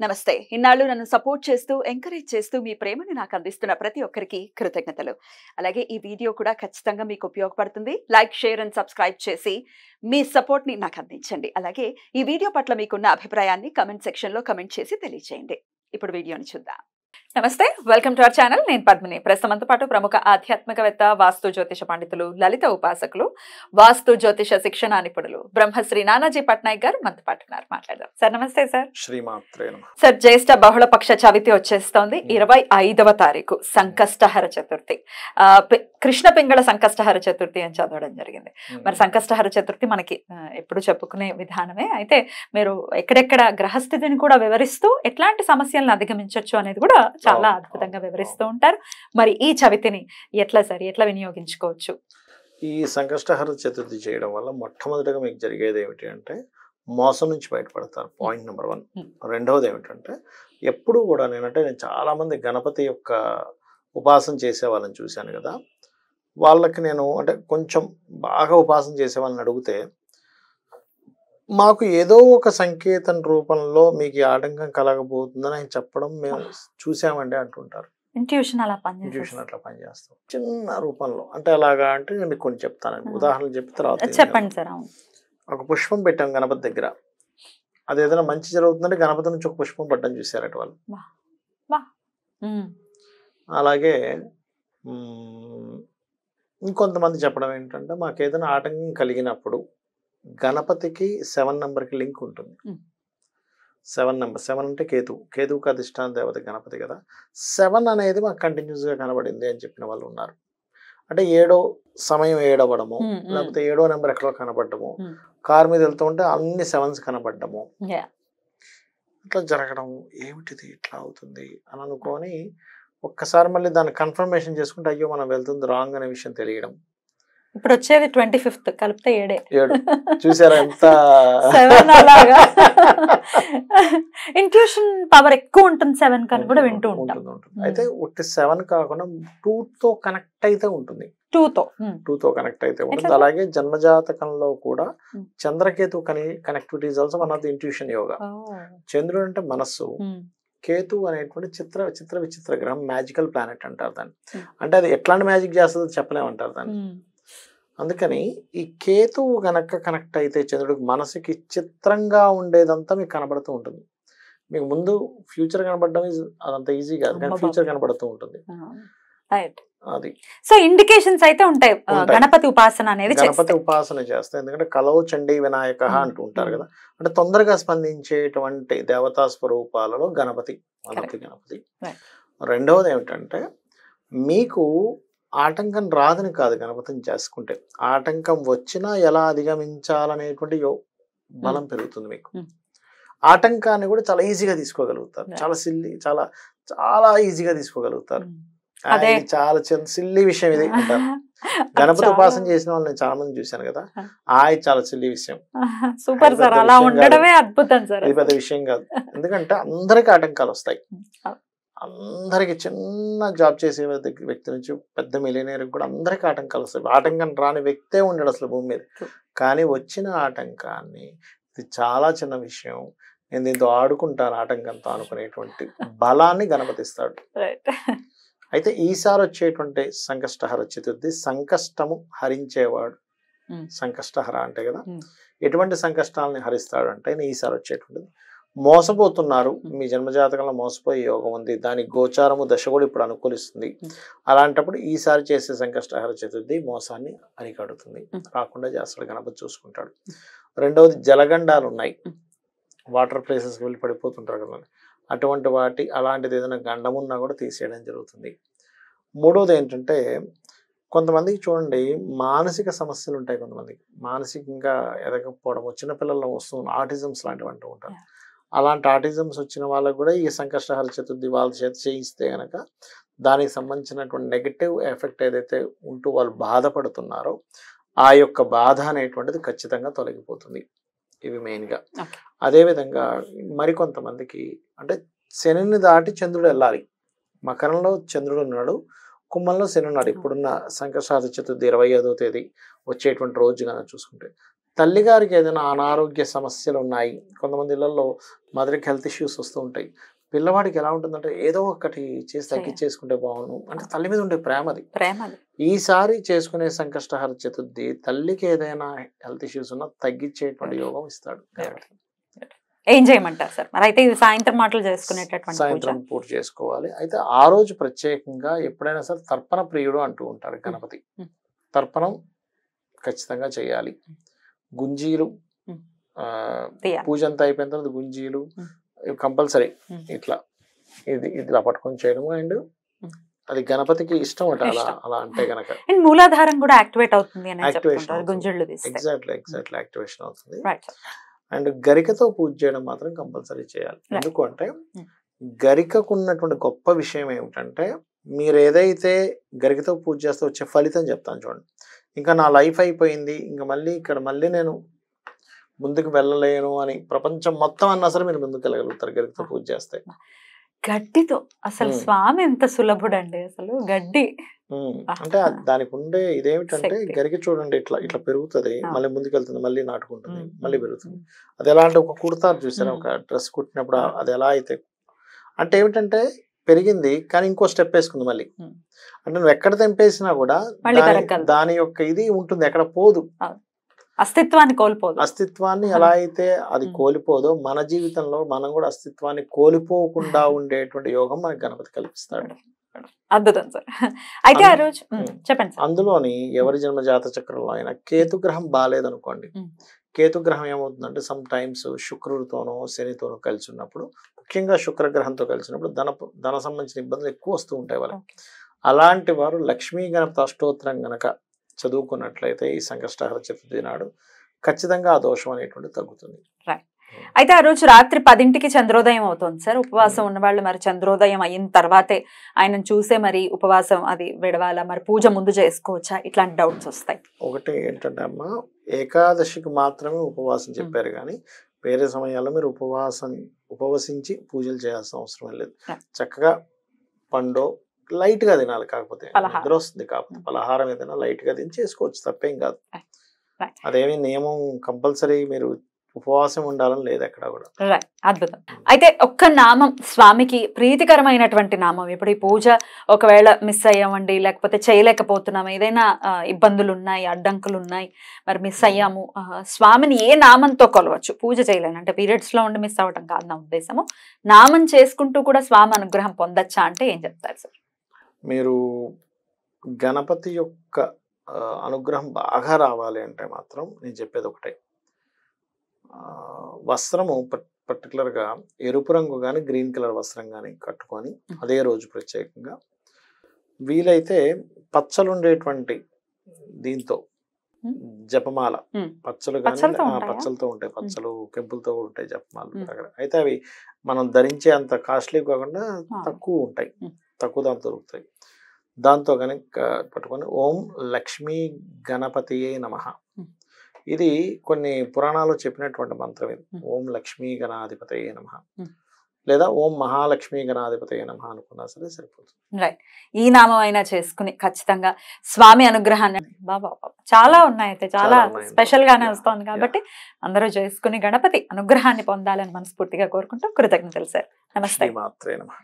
నమస్తే. ఇన్నాళ్ళు నన్ను సపోర్ట్ చేస్తూ, ఎంకరేజ్ చేస్తూ మీ ప్రేమని నాకు అందిస్తున్న ప్రతి ఒక్కరికి కృతజ్ఞతలు. అలాగే ఈ వీడియో కూడా ఖచ్చితంగా మీకు ఉపయోగపడుతుంది. లైక్, షేర్ అండ్ సబ్స్క్రైబ్ చేసి మీ సపోర్ట్‌ని నాకు అందించండి. అలాగే ఈ వీడియో పట్ల మీకున్న అభిప్రాయాన్ని కామెంట్ సెక్షన్‌లో కామెంట్ చేసి తెలియజేయండి. ఇప్పుడు వీడియోని చూద్దాం. నమస్తే, వెల్కమ్ టు అవర్ ఛానల్. నేను పద్మిని. ప్రస్తుతంతో పాటు ప్రముఖ ఆధ్యాత్మికవేత్త, వాస్తు జ్యోతిష పండితులు, లలిత ఉపాసకులు, వాస్తు జ్యోతిష శిక్షణ నిపుణులు బ్రహ్మశ్రీ నానాజీ పట్నాయక్ గారు మనతో పాటు ఉన్నారు. మాట్లాడదాం. సార్ నమస్తే. సార్ శ్రీమాత్రే నమః. సార్, జ్యేష్ఠ బహుళపక్ష చవితి వచ్చేస్తోంది. 25వ తారీఖు సంకష్టహర చతుర్థి. కృష్ణ పింగళ సంకష్టహర చతుర్థి అని చదవడం జరిగింది. మరి సంకష్టహర చతుర్థి మనకి ఎప్పుడు చెప్పుకునే విధానమే. అయితే మీరు ఎక్కడెక్కడ గ్రహస్థితిని కూడా వివరిస్తూ ఎట్లాంటి సమస్యలను అధిగమించవచ్చు అనేది కూడా చాలా అద్భుతంగా వివరిస్తూ ఉంటారు. మరి ఈ చవితిని ఎట్లా వినియోగించుకోవచ్చు? ఈ సంకష్టహర చతుర్థి చేయడం వల్ల మొట్టమొదటిగా మీకు జరిగేది ఏమిటి అంటే మోసం నుంచి బయటపడతారు. Point number 1. రెండవది ఏమిటంటే ఎప్పుడు కూడా నేను చాలా మంది గణపతి యొక్క ఉపాసన చేసే వాళ్ళని చూశాను కదా, వాళ్ళకి నేను కొంచెం బాగా ఉపాసన చేసే వాళ్ళని అడిగితే మాకు ఏదో ఒక సంకేతం రూపంలో మీకు ఈ ఆటంకం కలగబోతుందని ఆయన చెప్పడం మేము చూసామండి అంటుంటారు. ఇంట్యూషన్ అట్లా పనిచేస్తాం చిన్న రూపంలో. అలాగా నేను మీకు కొన్ని చెప్తానండి, ఉదాహరణలు చెప్పి తర్వాత చెప్పండి సార్. ఒక పుష్పం పెట్టాం గణపతి దగ్గర, అది ఏదైనా మంచి జరుగుతుందంటే గణపతి నుంచి ఒక పుష్పం పడ్డం చూసారట వాళ్ళు. అలాగే ఇంకొంతమంది చెప్పడం ఏంటంటే మాకు ఏదైనా ఆటంకం కలిగినప్పుడు గణపతికి 7 నెంబర్కి లింక్ ఉంటుంది. 7 నెంబర్, 7 అంటే కేతువుకి అధిష్టాన దేవత గణపతి కదా. 7 అనేది మాకు కంటిన్యూస్గా కనబడింది అని చెప్పిన వాళ్ళు ఉన్నారు. అంటే సమయం 7 అవ్వడము, లేకపోతే 7వ నెంబర్ ఎక్కడో కనబడము, కారు మీద వెళ్తూ ఉంటే అన్ని 7s కనబడ్డము, ఇట్లా జరగడం. ఏమిటిది ఇట్లా అవుతుంది అని అనుకొని ఒక్కసారి మళ్ళీ దాన్ని కన్ఫర్మేషన్ చేసుకుంటే అయ్యో మనం వెళ్తుంది రాంగ్ అనే విషయం తెలియడం. ఇప్పుడు వచ్చేది 25th కలిపితే 7 చూసారా ఎంత ఇంట్యూషన్ పవర్ ఎక్కువ ఉంటుంది 7 కని కూడా వింటూ ఉంటాం. అయితే ఉట్టి 7 కాకుండా 2తో కనెక్ట్ అయితే ఉంటుంది. 2తో కనెక్ట్ అయితే ఉంటుంది. అలాగే జన్మజాతకంలో కూడా చంద్రకేతు connectivities also one of the intuition yoga. చంద్రుడు అంటే మనస్సు, కేతు అనేటువంటి చిత్ర విచిత్ర గ్రహం, మ్యాజికల్ ప్లానెట్ అంటారు దాన్ని. అంటే అది ఎట్లాంటి మ్యాజిక్ చేస్తుందో చెప్పలేమంటారు దాన్ని. అందుకని ఈ కేతువు గనక కనెక్ట్ అయితే చంద్రుడికి మనసుకి చిత్రంగా ఉండేదంతా మీకు కనబడుతూ ఉంటుంది. మీకు ముందు ఫ్యూచర్ కనబడడం అదంత ఈజీ కాదు, కానీ ఫ్యూచర్ కనబడుతూ ఉంటుంది. అది సో ఇండికేషన్స్ అయితే ఉంటాయి. గణపతి ఉపాసన అనేది చేస్తే ఎందుకంటే కలౌ చండీ వినాయక అంటూ ఉంటారు కదా, అంటే తొందరగా స్పందించేటువంటి దేవతా స్వరూపాలలో గణపతి. రెండవది ఏమిటంటే మీకు ఆటంకం రాదని కాదు గణపతిని చేసుకుంటే, ఆటంకం వచ్చినా ఎలా అధిగమించాలనేటువంటి బలం పెరుగుతుంది మీకు. ఆటంకాన్ని కూడా చాలా ఈజీగా తీసుకోగలుగుతారు, చాలా ఈజీగా తీసుకోగలుగుతారు. చాలా సిల్లీ విషయం ఇది అంటారు. గణపతి ఉపాసన చేసిన వాళ్ళు నేను చాలా మంది చూశాను కదా, చాలా సిల్లీ విషయం. సూపర్ సార్, అలా ఉండడమే అద్భుతం సార్. ఇది పెద్ద విషయం కాదు, ఎందుకంటే అందరికి ఆటంకాలు వస్తాయి. అందరికి చిన్న జాబ్ చేసే వ్యక్తి నుంచి పెద్ద మిలియనీర్కి కూడా అందరికి ఆటంకాలు వస్తాయి. ఆటంకం రాని వ్యక్తే ఉండడు అసలు భూమి మీద. కానీ వచ్చిన ఆటంకాన్ని ఇది చాలా చిన్న విషయం, నేను దీంతో ఆడుకుంటాను ఆటంకంతో అనుకునేటువంటి బలాన్ని గణపతిస్తాడు. అయితే ఈసారి వచ్చేటువంటి సంకష్టహర చతుర్థి సంకష్టము హరించేవాడు. సంకష్టహర అంటే కదా, ఎటువంటి సంకష్టాలని హరిస్తాడు అంటే ఈసారి వచ్చేటువంటిది మోసపోతున్నారు. మీ జన్మజాతకంలో మోసపోయే యోగం ఉంది, దాని గోచారము దశ కూడా ఇప్పుడు అనుకూలిస్తుంది. అలాంటప్పుడు ఈసారి చేసే సంకష్టహర చతుర్థి మోసాన్ని అరికడుతుంది, రాకుండా చేస్తాడు, గణపతి చూసుకుంటాడు. రెండవది జలగండాలు ఉన్నాయి, వాటర్ ప్లేసెస్కి వెళ్ళి పడిపోతుంటారు కదా, అటువంటి అలాంటిది ఏదైనా గండం ఉన్నా కూడా తీసేయడం జరుగుతుంది. మూడవది ఏంటంటే కొంతమందికి చూడండి మానసిక సమస్యలు ఉంటాయి, కొంతమందికి మానసికంగా ఎదగకపోవడం, చిన్నపిల్లల్లో వస్తున్న ఆటిజమ్స్ లాంటివి అంటూ ఉంటారు. అలాంటి ఆటిజమ్స్ వచ్చిన వాళ్ళకు కూడా ఈ సంకష్టహర చతుర్థి వాళ్ళ చేత చేయిస్తే కనుక దానికి సంబంధించినటువంటి నెగటివ్ ఎఫెక్ట్ ఏదైతే ఉంటూ వాళ్ళు బాధపడుతున్నారో ఆ యొక్క బాధ అనేటువంటిది ఖచ్చితంగా తొలగిపోతుంది. ఇవి మెయిన్గా. అదేవిధంగా మరికొంతమందికి శనిని దాటి చంద్రుడు వెళ్ళాలి. మకరంలో చంద్రుడు ఉన్నాడు, కుంభంలో శని ఉన్నాడు. ఇప్పుడున్న సంకష్టహర చతుర్థి 25వ తేదీ వచ్చేటువంటి రోజు కనుక చూసుకుంటే తల్లిగారికి ఏదైనా అనారోగ్య సమస్యలు ఉన్నాయి, కొంతమంది ఇళ్లలో మదర్కి హెల్త్ ఇష్యూస్ వస్తూ ఉంటాయి, పిల్లవాడికి ఎలా ఉంటుందంటే ఏదో ఒకటి చేసి తగ్గించేసుకుంటే బాగుండు అంటే తల్లి మీద ఉండే ప్రేమది. ఈసారి చేసుకునే సంకష్టహర చతుర్థి తల్లికి ఏదైనా హెల్త్ ఇష్యూస్ ఉన్నా తగ్గించేటువంటి యోగం ఇస్తాడు. ఏం చేయమంటారు సార్? మరి అయితే ఇది సాయంత్రం మాటలు చేసుకునేటటువంటి సాయంత్రం పూర్తి చేసుకోవాలి. అయితే ఆ రోజు ప్రత్యేకంగా ఎప్పుడైనా సరే తర్పణ ప్రియుడు అంటూ ఉంటారు గణపతి. తర్పణం ఖచ్చితంగా చేయాలి. గుంజీలు పూజ అంతా అయిపోయిన తర్వాత గుంజీలు కంపల్సరీ ఇట్లా ఇట్లా పట్టుకొని చేయడము. అండ్ అది గణపతికి ఇష్టం అట అలా అంటే గనక. మూలాధారం కూడా యాక్టివేట్ అవుతుంది. ఎగ్జాక్ట్లీ యాక్టివేషన్ అవుతుంది. అండ్ గరికతో పూజ చేయడం మాత్రం కంపల్సరీ చేయాలి. ఎందుకు అంటే గరికకు ఉన్నటువంటి గొప్ప విషయం ఏమిటంటే మీరు ఏదైతే గరికతో పూజ చేస్తే వచ్చే ఫలితం చెప్తాను చూడండి. ఇంకా నా లైఫ్ అయిపోయింది, ఇంకా మళ్ళీ నేను ముందుకు వెళ్ళలేను అని ప్రపంచం మొత్తం అన్నా సరే మీరు ముందుకు వెళ్ళగలుగుతారు గరికతో పూజ చేస్తే. గడ్డితో అసలు స్వామి ఎంత సులభుడండి. అసలు గడ్డి అంటే దానికి ఉండే ఇదేమిటంటే గరిక చూడండి ఇట్లా పెరుగుతుంది, మళ్ళీ ముందుకు వెళ్తుంది, మళ్ళీ నాటుకుంటుంది, మళ్ళీ పెరుగుతుంది. అది ఎలా అంటే ఒక కుడతారు చూసారా, ఒక డ్రెస్ కుట్టినప్పుడు అది ఎలా అయితే అంటే ఏమిటంటే పెరిగింది కానీ ఇంకో స్టెప్ వేసుకుంది మళ్ళీ. అంటే నువ్వు ఎక్కడ తెంపేసినా కూడా దాని యొక్క ఇది ఉంటుంది, ఎక్కడ పోదు, అస్తిత్వాన్ని ఎలా అయితే అది కోల్పోదో మన జీవితంలో మనం కూడా అస్తిత్వాన్ని కోల్పోకుండా ఉండేటువంటి యోగం మనకి గణపతి కల్పిస్తాడు. అద్భుతం సార్. అయితే ఆ రోజు చెప్పండి. అందులోని ఎవరి జన్మ జాత చక్రంలో అయినా కేతుగ్రహం బాగాలేదనుకోండి, కేతుగ్రహం ఏమవుతుందంటే సమ్ టైమ్స్ శుక్రుడితోనో శనితోనో కలిసి ఉన్నప్పుడు, ముఖ్యంగా శుక్రగ్రహంతో కలిసినప్పుడు ధన సంబంధించిన ఇబ్బందులు ఎక్కువ వస్తూ ఉంటాయి వాళ్ళకి. అలాంటి వారు లక్ష్మీ గణపతి అష్టోత్తరం గనక చదువుకున్నట్లయితే ఈ సంకష్టహర చతుర్థి నాడు ఖచ్చితంగా ఆ దోషం అనేటువంటి తగ్గుతుంది. అయితే ఆ రోజు రాత్రి 10ంటికి చంద్రోదయం అవుతుంది సార్. ఉపవాసం ఉన్న వాళ్ళు మరి చంద్రోదయం అయిన తర్వాతే ఆయనను చూసే మరి ఉపవాసం అది విడవాలా, మరి పూజ ముందు చేసుకోవచ్చా, ఇట్లాంటి డౌట్స్ వస్తాయి. ఒకటి ఏంటంటే అమ్మ, ఏకాదశికి మాత్రమే ఉపవాసం చెప్పారు కానీ వేరే సమయాల్లో మీరు ఉపవసించి పూజలు చేయాల్సిన అవసరం లేదు. చక్కగా పండో లైట్ గా తినాలి, కాకపోతే నిద్ర వస్తుంది కాకపోతే పలహారం ఏదైనా లైట్ గా తిని చేసుకోవచ్చు, తప్పేం కాదు. అదేమి నియమం కంపల్సరీ మీరు ఉపవాసం ఉండాలని లేదు ఎక్కడ కూడా. అద్భుతం. అయితే ఒక్క నామం స్వామికి ప్రీతికరమైనటువంటి నామం, ఇప్పుడు ఈ పూజ ఒకవేళ మిస్ అయ్యామండి, లేకపోతే చేయలేకపోతున్నాము, ఏదైనా ఇబ్బందులు ఉన్నాయి, అడ్డంకులు ఉన్నాయి, మరి మిస్ అయ్యాము, స్వామిని ఏ నామంతో కొలవచ్చు? పూజ చేయలేను అంటే పీరియడ్స్ లో ఉండి మిస్ అవ్వటం కాదు నా ఉద్దేశము, నామం చేసుకుంటూ కూడా స్వామి అనుగ్రహం పొందొచ్చా అంటే ఏం చెప్తారు సార్? మీరు గణపతి యొక్క అనుగ్రహం బాగా రావాలి అంటే మాత్రం నేను చెప్పేది ఒకటే, వస్త్రము పర్టికులర్గా ఎరుపు రంగు కానీ గ్రీన్ కలర్ వస్త్రం కానీ కట్టుకొని అదే రోజు ప్రత్యేకంగా వీలైతే పచ్చలు ఉండేటువంటి దీంతో జపమాల, పచ్చలు కానీ పచ్చలతో ఉంటాయి, పచ్చలు కెంపులతో ఉంటాయి జపమాలు. అయితే అవి మనం ధరించే అంత కాస్ట్లీ కాకుండా తక్కువ ఉంటాయి, తక్కువ దాంతో దొరుకుతాయి. దాంతో కనుక పట్టుకొని ఓం లక్ష్మీ గణపతియే నమః, ఇది కొన్ని పురాణాలు చెప్పినటువంటి మంత్రం ఇది. ఓం లక్ష్మీ గణాధిపతయే నమః లేదా ఓం మహాలక్ష్మీ గణాధిపతయే నమః అనుకున్నా సరే సరిపోతుంది. రైట్. ఈ నామం అయినా చేసుకుని ఖచ్చితంగా స్వామి అనుగ్రహాన్ని బాబా చాలా ఉన్నాయి, అయితే చాలా స్పెషల్ గానే వస్తుంది కాబట్టి అందరూ చేసుకుని గణపతి అనుగ్రహాన్ని పొందాలని మనస్ఫూర్తిగా కోరుకుంటూ కృతజ్ఞతలు సార్. నమస్తే. మాత్రే నమః.